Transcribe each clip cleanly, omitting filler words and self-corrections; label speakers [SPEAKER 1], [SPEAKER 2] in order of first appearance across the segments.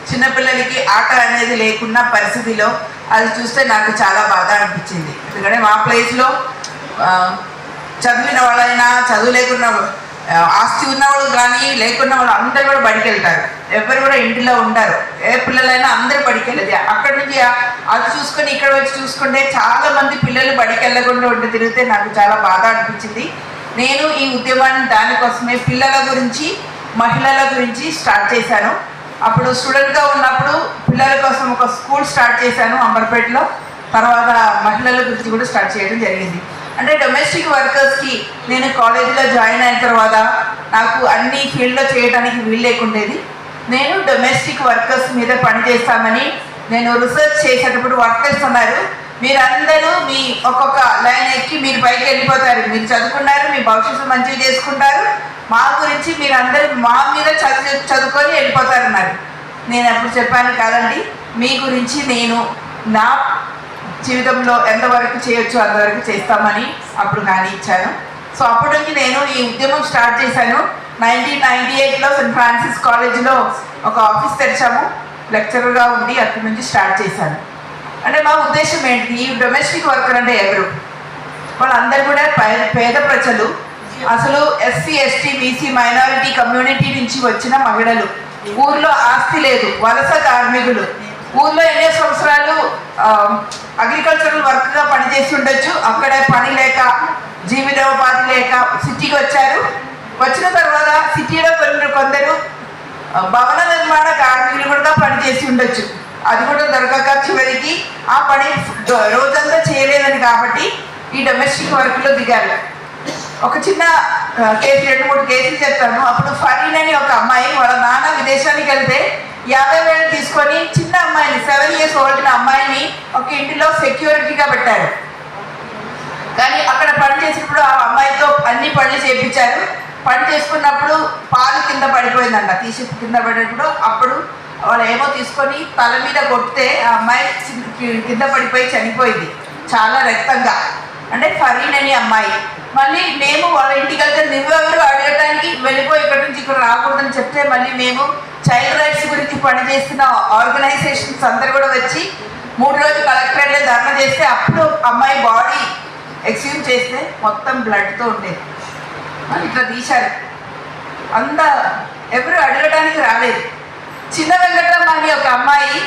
[SPEAKER 1] చిన్నపిల్లలకి ఆట అనేది లేకున్న పరిస్థితిలో అది చూస్తే నాకు చాలా బాధ అనిపించింది. ఎందుకంటే మా ప్లేస్లో చదివిన వాళ్ళైనా చదువు లేకున్న ఆస్తి ఉన్నవాళ్ళు కానీ లేకున్న వాళ్ళు అందరూ కూడా బడికి వెళ్తారు. ఎవరు కూడా ఇంటిలో ఉంటారు. ఏ పిల్లలైనా అందరూ బడికి వెళ్ళేది. అక్కడి నుంచి అది చూసుకొని ఇక్కడ వచ్చి చూసుకుంటే చాలా మంది పిల్లలు బడికి వెళ్ళకుండా ఉండి తిరిగితే నాకు చాలా బాధ అనిపించింది. నేను ఈ ఉద్యమాన్ని దానికోసమే పిల్లల గురించి మహిళల గురించి స్టార్ట్ చేశాను. అప్పుడు స్టూడెంట్గా ఉన్నప్పుడు పిల్లల కోసం ఒక స్కూల్ స్టార్ట్ చేశాను అంబర్పేటలో. తర్వాత మహిళల గురించి కూడా స్టార్ట్ చేయడం జరిగింది. అంటే డొమెస్టిక్ వర్కర్స్కి నేను కాలేజీలో జాయిన్ అయిన తర్వాత నాకు అన్ని ఫీల్డ్లో చేయడానికి వీలు లేకుండేది. నేను డొమెస్టిక్ వర్కర్స్ మీద పనిచేస్తామని నేను రీసెర్చ్ చేసేటప్పుడు వర్కర్స్ ఉన్నారు, మీరందరూ మీ ఒక్కొక్క లైన్ ఎక్కి మీరు పైకి వెళ్ళిపోతారు, మీరు చదువుకున్నారు, మీ భవిష్యత్తు మంచిగా చేసుకుంటారు, మా గురించి మీరందరూ మా మీద చదువుకొని వెళ్ళిపోతారన్నారు. నేను అప్పుడు చెప్పాను కాదండి, మీ గురించి నేను నా జీవితంలో ఎంతవరకు చేయొచ్చు అంతవరకు చేస్తామని అప్పుడు హామీ ఇచ్చాను. సో అప్పటి నుంచి నేను ఈ ఉద్యమం స్టార్ట్ చేశాను. 1998లో సెయింట్ ఫ్రాన్సిస్ కాలేజీలో ఒక ఆఫీస్ తెరిచాము, లెక్చరర్గా ఉండి అక్కడి నుంచి స్టార్ట్ చేశాను. అంటే మా ఉద్దేశం ఏంటి, ఈ డొమెస్టిక్ వర్కర్ అంటే ఎవరు? వాళ్ళందరూ కూడా పేద ప్రజలు, అసలు SC ST BC minority community నుంచి వచ్చిన మహిళలు, ఊర్లో ఆస్తి లేదు, వలస కార్మికులు, ఊర్లో ఎన్నో సంవత్సరాలు అగ్రికల్చరల్ వర్క్గా పనిచేసి ఉండొచ్చు, అక్కడే పని లేక జీవితోపాధి లేక సిటీకి వచ్చారు. వచ్చిన తర్వాత సిటీలో కొందరు భవన నిర్మాణ కార్మికులు కూడా పనిచేసి ఉండొచ్చు, అది కూడా దొరకక చివరికి ఆ పని రోజంతా చేయలేదని కాబట్టి ఈ డొమెస్టిక్ వర్క్లో దిగారు. ఒక చిన్న కేసు, 2-3 కేసులు చెప్తాను. అప్పుడు ఫరీన్ అని ఒక అమ్మాయి వాళ్ళ నాన్న విదేశానికి వెళ్తే 50,000 తీసుకొని చిన్న అమ్మాయిని 7 years ఓల్డ్ అమ్మాయిని ఒక ఇంటిలో సెక్యూరిటీగా పెట్టారు. కానీ అక్కడ పని చేసినప్పుడు ఆ అమ్మాయితో అన్ని పనులు చేయించారు. పని చేసుకున్నప్పుడు పాలు కింద పడిపోయిందంట, తీసి కింద పడినప్పుడు అప్పుడు వాళ్ళు ఏమో తీసుకొని తల మీద కొడితే ఆ అమ్మాయి కింద పడిపోయి చనిపోయింది చాలా రక్తంగా. అంటే ఫరీన్ అని అమ్మాయి. మళ్ళీ మేము వాళ్ళ ఇంటికి వెళ్తే నువ్వెవరు అడగడానికి, వెళ్ళిపోయి ఇక్కడి నుంచి ఇక్కడ రాకూడదని చెప్తే మళ్ళీ మేము చైల్డ్ రైట్స్ గురించి పనిచేస్తున్న ఆర్గనైజేషన్స్ అందరు కూడా వచ్చి 3 రోజులు కలెక్టరేట్లో ధర్నా చేస్తే అప్పుడు అమ్మాయి బాడీ ఎక్స్యూమ్ చేస్తే మొత్తం బ్లడ్తో ఉండేది. ఇట్లా తీశారు, అంత ఎవరు అడగడానికి రాలేదు. చిన్న వెంకటమ్మ అని ఒక అమ్మాయి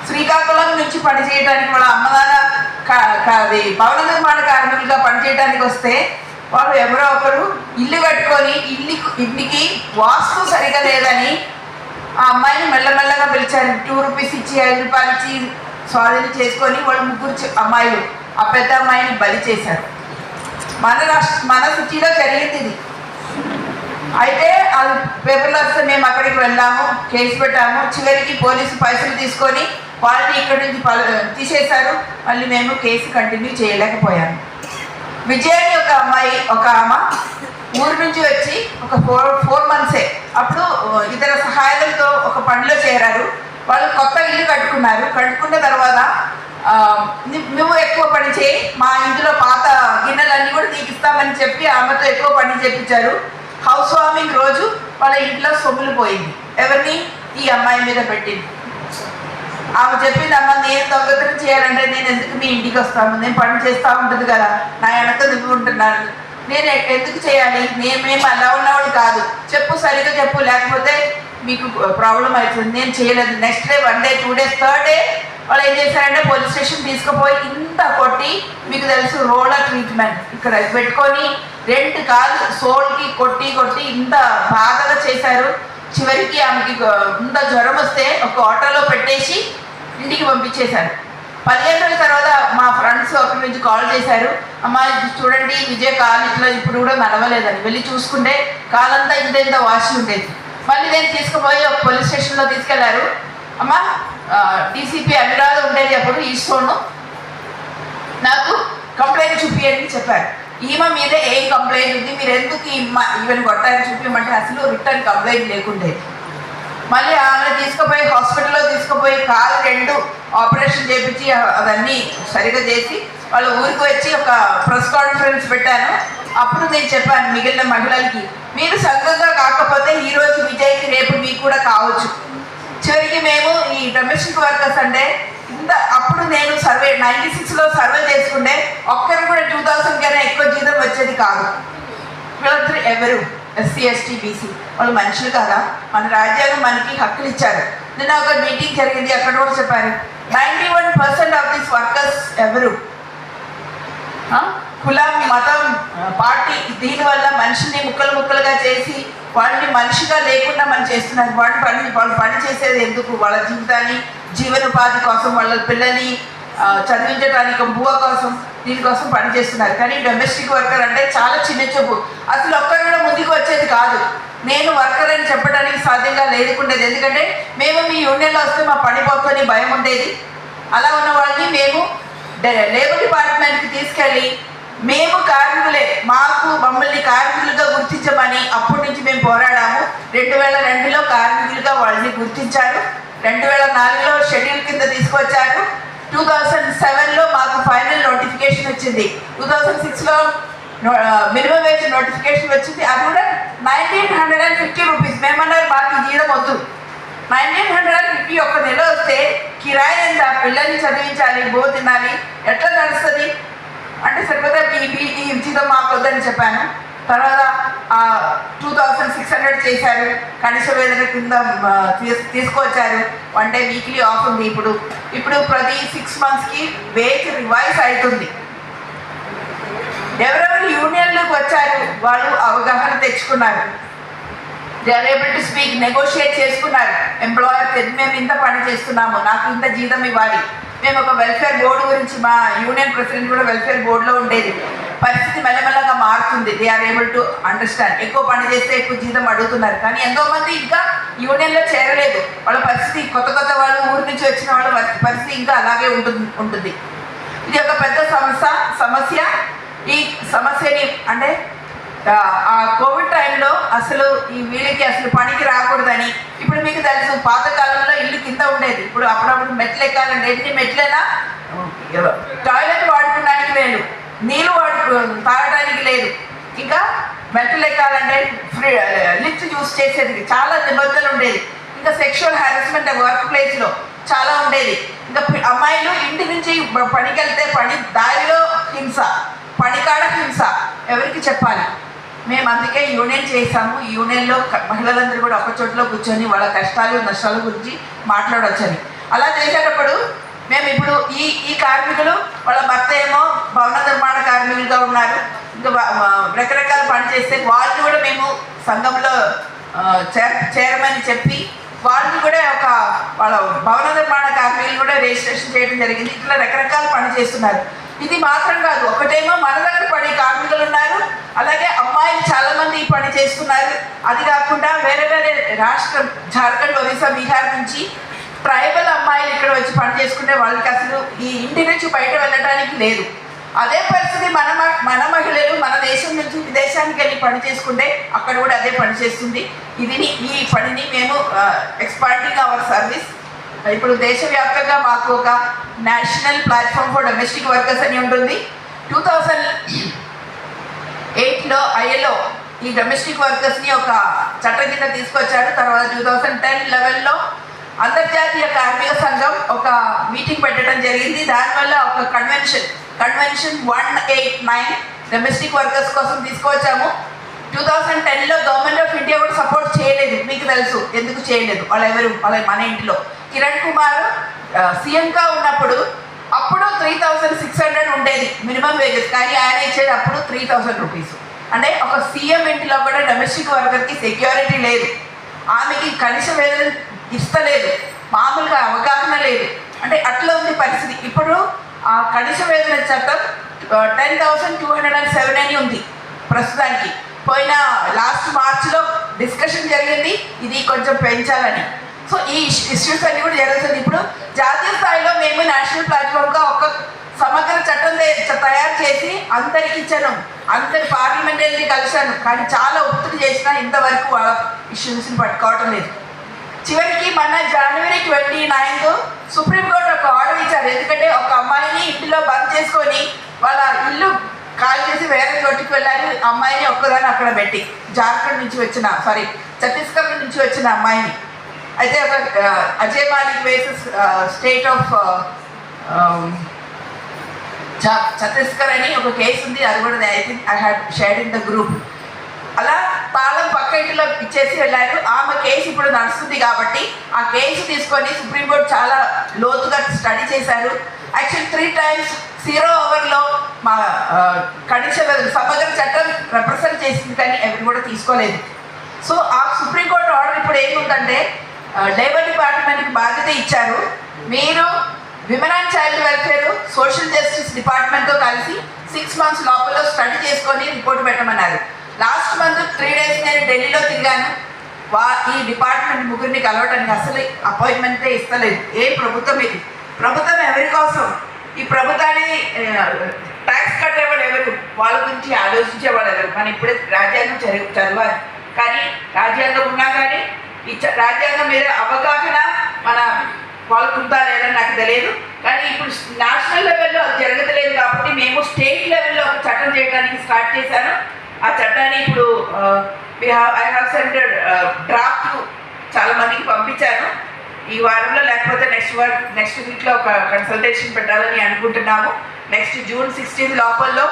[SPEAKER 1] శ్రీకాకుళం నుంచి పనిచేయడానికి వాళ్ళ అమ్మగారు భవన నిర్మాణ కార్మికులుగా పనిచేయడానికి వస్తే వాళ్ళు ఎవరో ఒకరు ఇల్లు కట్టుకొని ఇంటికి వాస్తు సరిగా లేదని ఆ అమ్మాయిని మెల్లమెల్లగా పిలిచారు. 2 rupees ఇచ్చి 5 రూపాయలు ఇచ్చి స్వాధీనం చేసుకొని వాళ్ళు 3 అమ్మాయిలు ఆ పెద్ద అమ్మాయిని బలి చేశారు. మన సిటీలో జరిగింది ఇది. అయితే అది పేపర్లో వస్తే మేము అక్కడికి వెళ్ళాము, కేసు పెట్టాము. చివరికి పోలీసు పైసలు తీసుకొని వాళ్ళని ఇక్కడి నుంచి తీసేశారు. మళ్ళీ మేము కేసు కంటిన్యూ చేయలేకపోయాము. విజయ్ అని ఒక అమ్మాయి, ఒక ఆమె ఊరు నుంచి వచ్చి ఒక 4 months అప్పుడు ఇతర సహాయాలతో ఒక పనిలో చేరారు. వాళ్ళు కొత్త ఇల్లు కట్టుకున్న తర్వాత నువ్వు ఎక్కువ పని చేయి, మా ఇంట్లో పాత గిన్నెలన్నీ కూడా నీకు ఇస్తామని చెప్పి ఆమెతో ఎక్కువ పని చేయించారు. హౌస్ వార్మింగ్ రోజు వాళ్ళ ఇంట్లో సొమ్ములు పోయింది. ఎవరిని? ఈ అమ్మాయి మీద పెట్టింది. ఆమె చెప్పింది, అమ్మ నేను దొంగతనం చేయాలంటే నేను ఎందుకు మీ ఇంటికి వస్తాను, నేను పని చేస్తూ ఉంటుంది కదా, నా వెనక నువ్వు ఉంటున్నాను, నేను ఎందుకు చేయాలి, మేము అలా ఉన్నవాడు కాదు, చెప్పు సరిగ్గా చెప్పు, లేకపోతే మీకు ప్రాబ్లం అవుతుంది, నేను చేయలేదు. Next day 1 day 2 days 3rd day వాళ్ళు ఏం చేశారంటే పోలీస్ స్టేషన్ తీసుకుపోయి ఇంత కొట్టి, మీకు తెలుసు రోలర్ ట్రీట్మెంట్ ఇక్కడ పెట్టుకొని 2 కాళ్ళు సోల్కి కొట్టి ఇంత బాధగా చేశారు. చివరికి ఆమెకి ఇంత జ్వరం వస్తే ఒక ఆటోలో పెట్టేసి ఇంటికి పంపించేశారు. 15 రోజుల తర్వాత మా ఫ్రెండ్స్ అక్కడి నుంచి కాల్ చేశారు, అమ్మ చూడండి విజయ్ కాలు ఇట్లా ఇప్పుడు కూడా నడవలేదని. వెళ్ళి చూసుకుంటే కాలంతా ఇంత వాసి ఉండేది. మళ్ళీ నేను తీసుకుపోయి ఒక పోలీస్ స్టేషన్లో తీసుకెళ్లారు. అమ్మ డీసీపీ అనురాధ ఉండేది అప్పుడు ఈస్టోను, నాకు కంప్లైంట్ చూపించండి చెప్పారు. ఈమె మీద ఏం కంప్లైంట్ ఉంది, మీరు ఎందుకు ఈవెన్ కొట్టారని చూపించమంటే అసలు రిటర్న్ కంప్లైంట్ లేకుండేది. మళ్ళీ ఆమె తీసుకుపోయి హాస్పిటల్లో తీసుకుపోయి కాలు 2 ఆపరేషన్ చేయించి అవన్నీ సరిగా చేసి వాళ్ళ ఊరికి వచ్చి ఒక ప్రెస్ కాన్ఫరెన్స్ పెట్టాను. అప్పుడు నేను చెప్పాను మిగిలిన మహిళలకి, మీరు సంఘంగా కాకపోతే ఈరోజు విజయ్కి రేపు మీకు కూడా కావచ్చు, చివరికి మేము ఈ డొమెస్టిక్ వర్కర్స్ అంటే ఇంత అప్పుడు నేను 96లో సర్వే చేసుకుంటే ఒక్కరు కూడా 2000 కన్నా ఎక్కువ జీతం వచ్చేది కాదు. వీళ్ళందరూ ఎవరు ఎస్సీ ఎస్టీ బీసీ వాళ్ళు మనుషులు కాదా? మన రాజ్యాంగం మనకి హక్కులు ఇచ్చారు. నిన్న ఒక మీటింగ్ జరిగింది, అక్కడ కూడా చెప్పారు 91% ఆఫ్ దిస్ వర్కర్స్ ఎవరు? కులం, మతం, పార్టీ, దీనివల్ల మనిషిని ముక్కలుగా చేసి వాళ్ళని మనిషిగా లేకుండా మనం చేస్తున్నారు. వాళ్ళు పని చేసేది ఎందుకు? వాళ్ళ జీవితాన్ని, జీవనోపాధి కోసం, వాళ్ళ పిల్లల్ని చదివించడానికి, బువ్వ కోసం, దీనికోసం పని చేస్తున్నారు. కానీ డొమెస్టిక్ వర్కర్ అంటే చాలా చిన్న చూపు. అసలు ఒక్కరు కూడా ముందుకు వచ్చేది కాదు. నేను వర్కర్ అని చెప్పడానికి సాధ్యంగా లేదుకుండేది. ఎందుకంటే మేము మీ యూనియన్లో వస్తే మా పని పోతుందని భయం ఉండేది. అలా ఉన్న వాళ్ళని మేము లేబర్ డిపార్ట్మెంట్కి తీసుకెళ్ళి మేము కార్మికులే, మమ్మల్ని కార్మికులుగా గుర్తించమని అప్పటి నుంచి మేము పోరాడాము. 2002లో కార్మికులుగా వాళ్ళని గుర్తించారు. 2004లో షెడ్యూల్ కింద తీసుకొచ్చారు. 2007లో మాకు ఫైనల్ నోటిఫికేషన్ వచ్చింది. 2006లో మినిమం వేజ్ నోటిఫికేషన్ వచ్చింది. అది కూడా 1950 రూపీస్. మేమన్నారు మాకు జీతం వద్దు. 1950 ఒక్క నెల వస్తే కిరాయి ఎంత? పిల్లల్ని చదివించాలి, తినాలి, ఎట్లా నడుస్తుంది అంటే సరిపోతే ఈ జీతం మాకు వద్దని చెప్పాను. తర్వాత 2600 చేశారు. కనీస వేతన కింద తీసుకొచ్చారు. 1 డే వీక్లీ ఆఫ్ ఉంది. ఇప్పుడు ప్రతి 6 monthsకి వేజ్ రివైజ్ అవుతుంది. ఎవరెవరు యూనియన్లోకి వచ్చారు వాళ్ళు అవగాహన తెచ్చుకున్నారు. They are able to speak, negotiate చేసుకున్నారు. ఎంప్లాయర్ మేము ఇంత పని చేస్తున్నాము, నాకు ఇంత జీతం ఇవ్వాలి. మేము ఒక వెల్ఫేర్ బోర్డు గురించి, మా యూనియన్ ప్రెసిడెంట్ కూడా వెల్ఫేర్ బోర్డులో ఉండేది. పరిస్థితి మెల్లమెల్లగా మారుతుంది. They are able to understand. ఎక్కువ పని చేస్తే ఎక్కువ జీతం అడుగుతున్నారు. కానీ ఎంతోమంది ఇంకా యూనియన్లో చేరలేదు. వాళ్ళ పరిస్థితి, కొత్త వాళ్ళు ఊరి నుంచి వచ్చిన వాళ్ళ పరిస్థితి ఇంకా అలాగే ఉంటుంది. ఇది ఒక పెద్ద సమస్య. ఈ సమస్యని అంటే ఆ కోవిడ్ టైంలో అసలు ఈ వీళ్ళకి అసలు పనికి రాకూడదని, ఇప్పుడు మీకు తెలుసు పాతకాలంలో ఇల్లు కింద ఉండేది. ఇప్పుడు అప్పుడప్పుడు మెట్లు ఎక్కాలంటే ఎన్ని మెట్లైనా టాయిలెట్ వాడుకోవడానికి లేదు, నీళ్ళు తాగడానికి లేదు. ఇంకా మెట్లు ఎక్కాలంటే ఫ్రీ లిఫ్ట్ యూస్ చేసేది, చాలా నిబంధనలు ఉండేది. ఇంకా సెక్షువల్ హారాస్మెంట్ వర్క్ ప్లేస్లో చాలా ఉండేది. ఇంకా అమ్మాయిలు ఇంటి నుంచి పనికి వెళ్తే దారిలో హింస, పనికాడ హింస, ఎవరికి చెప్పాలి? మేము అందుకే యూనియన్ చేసాము. యూనియన్లో మహిళలందరూ కూడా ఒక చోట్లో కూర్చొని వాళ్ళ కష్టాలు నష్టాల గురించి మాట్లాడవచ్చని. అలా చేసేటప్పుడు మేము ఇప్పుడు ఈ కార్మికులు, వాళ్ళ భర్త ఏమో భవన నిర్మాణ కార్మికులుగా ఉన్నారు. ఇంకా రకరకాల పని చేస్తే వాళ్ళు కూడా మేము సంఘంలో చేరమని చెప్పి వాళ్ళని కూడా వాళ్ళ భవన నిర్మాణ కార్మికులు కూడా రిజిస్ట్రేషన్ చేయడం జరిగింది. ఇట్లా రకరకాల పని చేస్తున్నారు. ఇది మాత్రం కాదు, ఒకటేమో మన దగ్గర పడే కార్మికులు ఉన్నారు, అలాగే అమ్మాయిలు చాలా మంది ఈ పని చేస్తున్నారు. అది కాకుండా వేరే రాష్ట్రం, జార్ఖండ్, ఒరిస్సా, బీహార్ నుంచి ట్రైబల్ అమ్మాయిలు ఇక్కడ వచ్చి పని చేసుకుంటే వాళ్ళకి అసలు ఈ ఇంటి నుంచి బయట వెళ్ళడానికి లేదు. అదే పరిస్థితి మన మహిళలు మన దేశం నుంచి విదేశానికి వెళ్ళి పని చేసుకుంటే అక్కడ కూడా అదే పని చేస్తుంది. ఈ పనిని మేము ఎక్స్పాండింగ్ అవర్ సర్వీస్. ఇప్పుడు దేశవ్యాప్తంగా మాకు ఒక national platform for domestic workers అని ఉంటుంది. 2008లో ILO ఈ డొమెస్టిక్ వర్కర్స్ని ఒక చట్టం కింద తీసుకొచ్చాడు. తర్వాత 2010-11లో అంతర్జాతీయ కార్మిక సంఘం ఒక మీటింగ్ పెట్టడం జరిగింది. దానివల్ల ఒక కన్వెన్షన్ 189 డొమెస్టిక్ వర్కర్స్ కోసం తీసుకొచ్చాము. 2010లో గవర్నమెంట్ ఆఫ్ ఇండియా కూడా సపోర్ట్ చేయలేదు. మీకు తెలుసు ఎందుకు చేయలేదు. వాళ్ళ మన ఇంటిలో కిరణ్ కుమార్ సీఎంగా ఉన్నప్పుడు అప్పుడు 3600 ఉండేది మినిమం వేజెస్. కానీ ఆయన ఇచ్చేది అప్పుడు 3000 రూపీస్. అంటే ఒక సీఎం ఇంటిలో కూడా డొమెస్టిక్ వర్కర్కి సెక్యూరిటీ లేదు, ఆమెకి కనీస వేతనం ఇస్తలేదు, మామూలుగా అవగాహన లేదు. అంటే అట్లా ఉంది పరిస్థితి. ఇప్పుడు ఆ కనీస వేతన చట్టం 10,207 అని ఉంది ప్రస్తుతానికి. పోయిన లాస్ట్ మార్చ్లో డిస్కషన్ జరిగింది ఇది కొంచెం పెంచాలని. సో ఈ ఇష్యూస్ అన్నీ కూడా జరుగుతుంది. ఇప్పుడు జాతీయ స్థాయిలో మేము నేషనల్ ప్లాట్ఫామ్గా ఒక సమగ్ర చట్టం తయారు చేసి అందరికి ఇచ్చాను, అందరి పార్లమెంటరీని కలిశాను. కానీ చాలా ఒత్తిడి చేసినా ఇంతవరకు వాళ్ళ ఇష్యూస్ని పట్టుకోవటం లేదు. చివరికి మన జనవరి 29 సుప్రీంకోర్టు ఒక ఆర్డర్ ఇచ్చారు. ఎందుకంటే ఒక అమ్మాయిని ఇంటిలో బంద్ చేసుకొని వాళ్ళ ఇల్లు కాల్ చేసి వేరే చోటుకి వెళ్ళాలి. అమ్మాయిని ఒక్కదాన్ని అక్కడ పెట్టి ఛత్తీస్గఢ్ నుంచి వచ్చిన అమ్మాయిని అయితే ఒక Ajay Malik versus state of Chhattisgarh అని ఒక కేసు ఉంది. అది కూడా I think I had shared in the group. అలా తాళం పక్క ఇంటిలో ఇచ్చేసి వెళ్ళారు. ఆమె కేసు ఇప్పుడు నడుస్తుంది కాబట్టి ఆ కేసు తీసుకొని సుప్రీంకోర్టు చాలా లోతుగా స్టడీ చేశారు. యాక్చువల్లీ 3 times 0 hourలో మా కండిషన్ సమగ్ర చట్టం రిప్రజెంట్ చేసింది, కానీ ఎవరు కూడా తీసుకోలేదు. సో ఆ సుప్రీంకోర్టు ఆర్డర్ ఇప్పుడు ఏముందంటే లేబర్ డిపార్ట్మెంట్కి బాధ్యత ఇచ్చారు. మీరు women and child welfare social justice డిపార్ట్మెంట్తో కలిసి 6 months లోపల స్టడీ చేసుకొని రిపోర్ట్ పెట్టమన్నారు. లాస్ట్ మంత్ 3 days నేను ఢిల్లీలో తిరిగాను. ఈ డిపార్ట్మెంట్ ముగ్గురిని కలవడానికి అసలు అపాయింట్మెంటే ఇస్తలేదు. ఏ ప్రభుత్వం ఇది? ప్రభుత్వం ఎవరి కోసం? ఈ ప్రభుత్వాన్ని ట్యాక్స్ కట్టేవాడు ఎవరు? వాళ్ళ గురించి ఆలోచించేవాడు ఎవరు? మనం ఇప్పుడే రాజ్యాంగం చదవాలి, కానీ రాజ్యాంగం ఉన్నా కానీ ఈ రాజ్యాంగం మీద అవగాహన మన వాళ్ళకు ఉందా లేదని నాకు తెలియదు. కానీ ఇప్పుడు నేషనల్ లెవెల్లో అది జరగలేదు కాబట్టి మేము స్టేట్ లెవెల్లో ఒక చట్టం చేయడానికి స్టార్ట్ చేశాను. ఆ చట్టాన్ని ఇప్పుడు ఐ హ్యావ్ సెంటెడ్ డ్రాఫ్ట్ చాలా మందికి పంపించాను. ఈ వారంలో లేకపోతే నెక్స్ట్ వీక్లో ఒక కన్సల్టేషన్ పెట్టాలని అనుకుంటున్నాము. నెక్స్ట్ June 16 లోపల్లో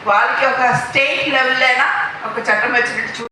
[SPEAKER 1] వాళ్ళకి ఒక స్టేట్ లెవెల్ అయినా ఒక చట్టం వచ్చినట్టు